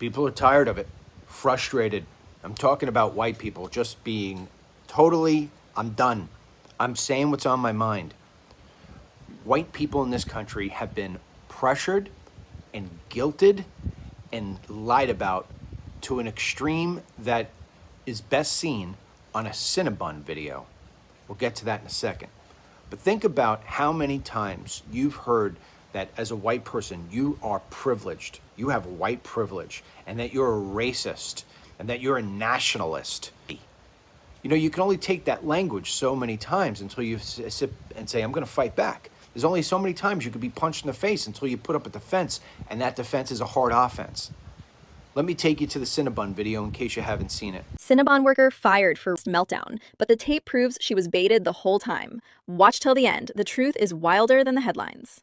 People are tired of it, frustrated. I'm talking about white people just being totally, I'm done. I'm saying what's on my mind. White people in this country have been pressured and guilted and lied about to an extreme that is best seen on a Cinnabon video. We'll get to that in a second. But think about how many times you've heard that as a white person, you are privileged, you have white privilege, and that you're a racist, and that you're a nationalist. You know, you can only take that language so many times until you sit and say, I'm gonna fight back. There's only so many times you could be punched in the face until you put up a defense, and that defense is a hard offense. Let me take you to the Cinnabon video in case you haven't seen it. Cinnabon worker fired for meltdown, but the tape proves she was baited the whole time. Watch till the end. The truth is wilder than the headlines.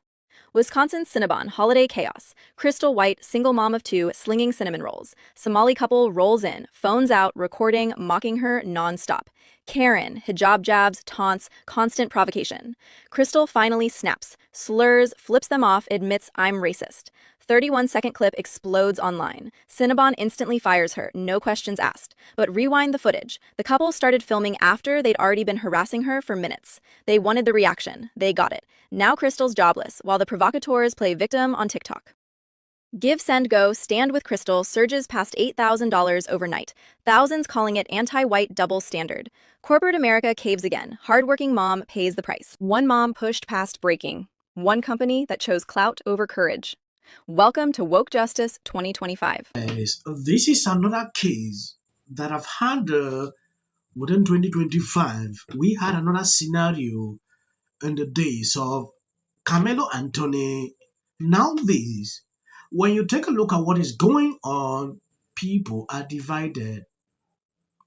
Wisconsin Cinnabon, holiday chaos. Crystal White, single mom of two, slinging cinnamon rolls. Somali couple rolls in, phones out, recording, mocking her nonstop. Karen, hijab jabs, taunts, constant provocation. Crystal finally snaps, slurs, flips them off, admits I'm racist. 31-second clip explodes online. Cinnabon instantly fires her, no questions asked. But rewind the footage. The couple started filming after they'd already been harassing her for minutes. They wanted the reaction. They got it. Now Crystal's jobless, while the provocateurs play victim on TikTok. Give, Send, Go, Stand with Crystal surges past $8,000 overnight, thousands calling it anti-white double standard. Corporate America caves again. Hardworking mom pays the price. One mom pushed past breaking. One company that chose clout over courage. Welcome to Woke Justice 2025. Yes, this is another case that I've had within 2025. We had another scenario in the days of Carmelo Anthony. Now this, when you take a look at what is going on, people are divided.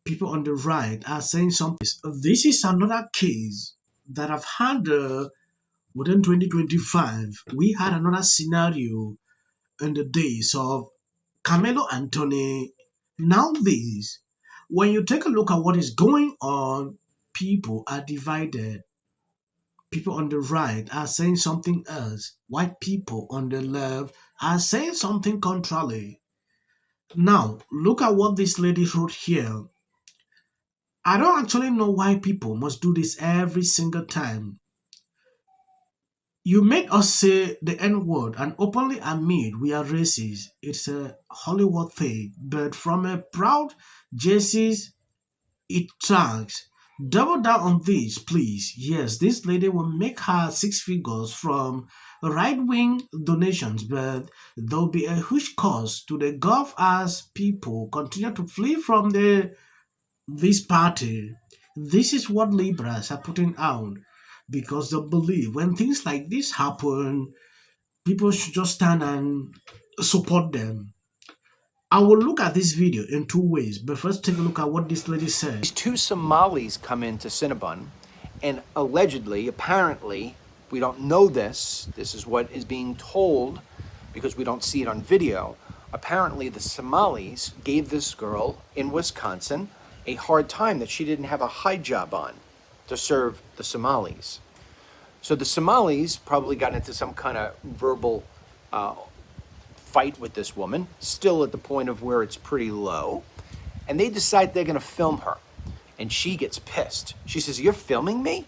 People on the right are saying something. This is another case that I've had within 2025. We had another scenario in the days of Carmelo Anthony. Now this, when you take a look at what is going on, people are divided. People on the right are saying something else. White people on the left are saying something contrary. Now, look at what this lady wrote here. I don't actually know why people must do this every single time. You made us say the N word and openly admit we are racist. It's a Hollywood thing, but from a proud Jesus, it tracks. Double down on this, please. Yes, this lady will make her six figures from right-wing donations, but there'll be a huge cost to the Gulf as people continue to flee from this party. This is what liberals are putting out because they believe when things like this happen, people should just stand and support them. I will look at this video in two ways, but first take a look at what this lady said. These two Somalis come into Cinnabon, and allegedly, apparently, we don't know this is what is being told because we don't see it on video. Apparently, the Somalis gave this girl in Wisconsin a hard time that she didn't have a hijab on to serve the Somalis. So the Somalis probably got into some kind of verbal fight with this woman, still at the point of where it's pretty low, and they decide they're gonna film her. And she gets pissed. She says, "You're filming me?"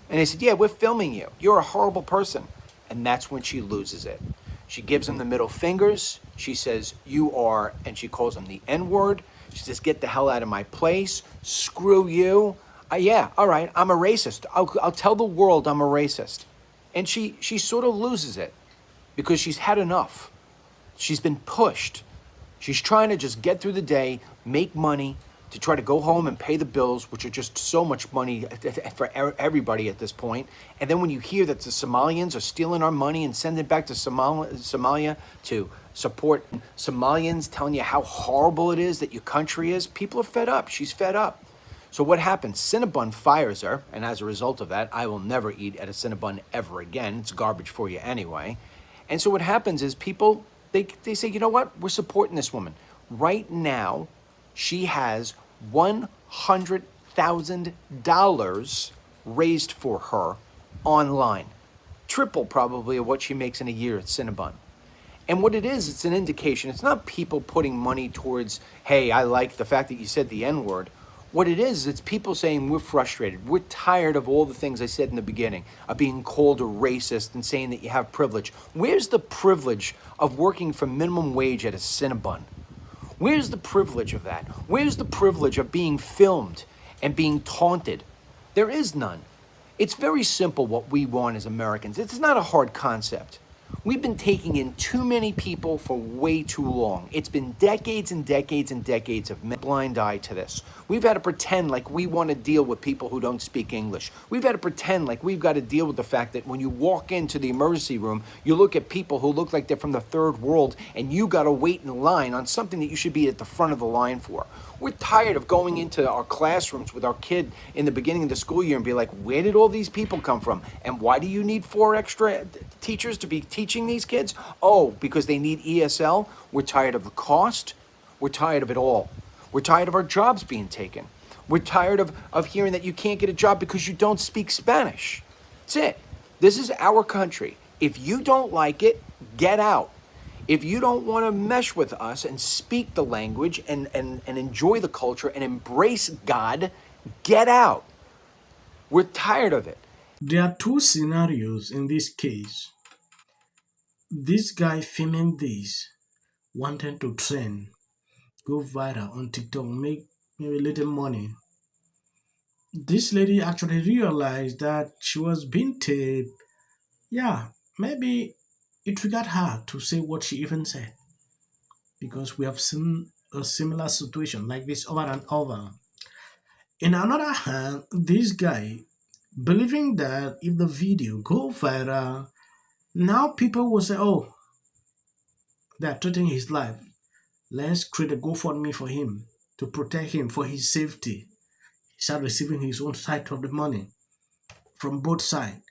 And they said, "Yeah, we're filming you. You're a horrible person." And that's when she loses it. She gives him the middle fingers. She says, "You are," and she calls him the N-word. She says, "Get the hell out of my place. Screw you. Yeah, all right, I'm a racist. I'll tell the world I'm a racist." And she sort of loses it because she's had enough. She's been pushed. She's trying to just get through the day, make money, to try to go home and pay the bills, which are just so much money for everybody at this point. And then when you hear that the Somalians are stealing our money and sending it back to Somalia to support Somalians, telling you how horrible it is that your country is, people are fed up. She's fed up. So what happens? Cinnabon fires her, and as a result of that, I will never eat at a Cinnabon ever again. It's garbage for you anyway. And so what happens is people, they say, you know what? We're supporting this woman. Right now, she has $100,000 raised for her online. Triple probably of what she makes in a year at Cinnabon. And what it is, it's an indication. It's not people putting money towards, hey, I like the fact that you said the N-word. What it is, it's people saying we're frustrated. We're tired of all the things I said in the beginning, of being called a racist and saying that you have privilege. Where's the privilege of working for minimum wage at a Cinnabon? Where's the privilege of that? Where's the privilege of being filmed and being taunted? There is none. It's very simple what we want as Americans. It's not a hard concept. We've been taking in too many people for way too long. It's been decades and decades and decades of blind eye to this. We've had to pretend like we want to deal with people who don't speak English. We've had to pretend like we've got to deal with the fact that when you walk into the emergency room, you look at people who look like they're from the third world and you got to wait in line on something that you should be at the front of the line for. We're tired of going into our classrooms with our kid in the beginning of the school year and be like, where did all these people come from? And why do you need 4 extra teachers to be teaching these kids? Oh, because they need ESL? We're tired of the cost. We're tired of it all. We're tired of our jobs being taken. We're tired of hearing that you can't get a job because you don't speak Spanish. That's it. This is our country. If you don't like it, get out. If you don't want to mesh with us and speak the language and enjoy the culture and embrace God, get out. We're tired of it. There are 2 scenarios in this case. This guy filming this, wanting to trend, go viral on TikTok, make maybe little money. This lady actually realized that she was being taped. Yeah, maybe it triggered her to say what she even said. Because we have seen a similar situation like this over and over. In another hand, this guy believing that if the video go viral, now people will say, oh, they're threatening his life. Let's create a GoFundMe for him to protect him for his safety. He started receiving his own side of the money from both sides.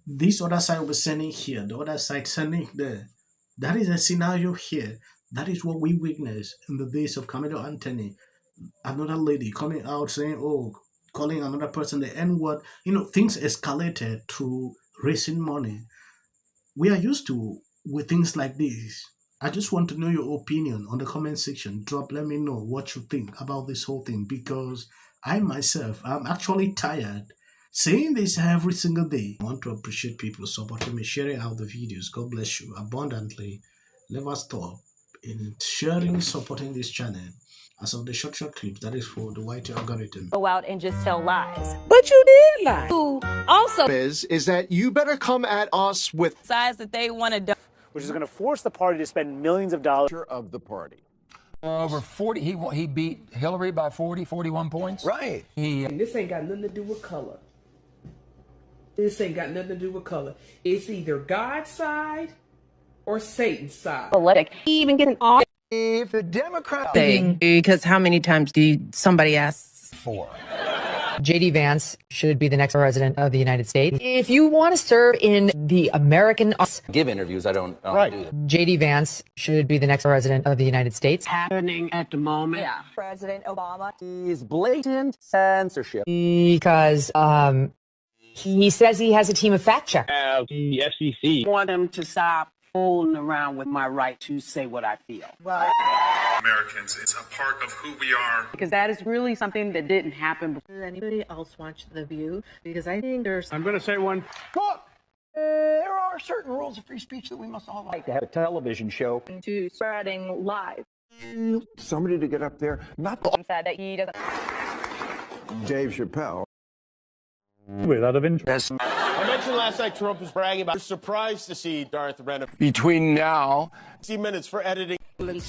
This other side will be sending here, the other side sending there. That is a scenario here. That is what we witnessed in the days of Carmelo Anthony. Another lady coming out saying, oh, calling another person the N-word. Things escalated through raising money. We are used to with things like this. I just want to know your opinion on the comment section. Let me know what you think about this whole thing, because I myself, I'm actually tired saying this every single day. I want to appreciate people supporting me, sharing out the videos. God bless you abundantly. Never stop in sharing, supporting this channel. As of the short clips, that is for the white algorithm. Go out and just tell lies. But you did lie. Who also is that you better come at us with sides that they want to do. Which is going to force the party to spend millions of dollars of the party. Over 40, he beat Hillary by 41 points. Right. And this ain't got nothing to do with color. This ain't got nothing to do with color. It's either God's side or Satan's side. He even getting off. If the Democrat Because how many times do somebody asks? 4. J.D. Vance should be the next president of the United States. If you want to serve in the American... Give interviews, I don't do that. J.D. Vance should be the next president of the United States. Happening at the moment. Yeah. President Obama. Is blatant censorship. Because he says he has a team of fact checkers. the FCC. Want them to stop fooling around with my right to say what I feel. Americans, it's a part of who we are. Because that is really something that didn't happen before. Does anybody else watch The View? Because I think there's... I'm going to say one. Look, there are certain rules of free speech that we must all like. To have a television show. To spreading lies. somebody to get up there, not Said that he doesn't. Dave Chappelle. Without of interest. I mentioned last night Trump was bragging about. Surprised to see Darth Renner. Between now... 60 minutes for editing. When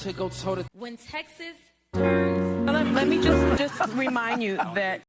Texas turns. Let me just remind you that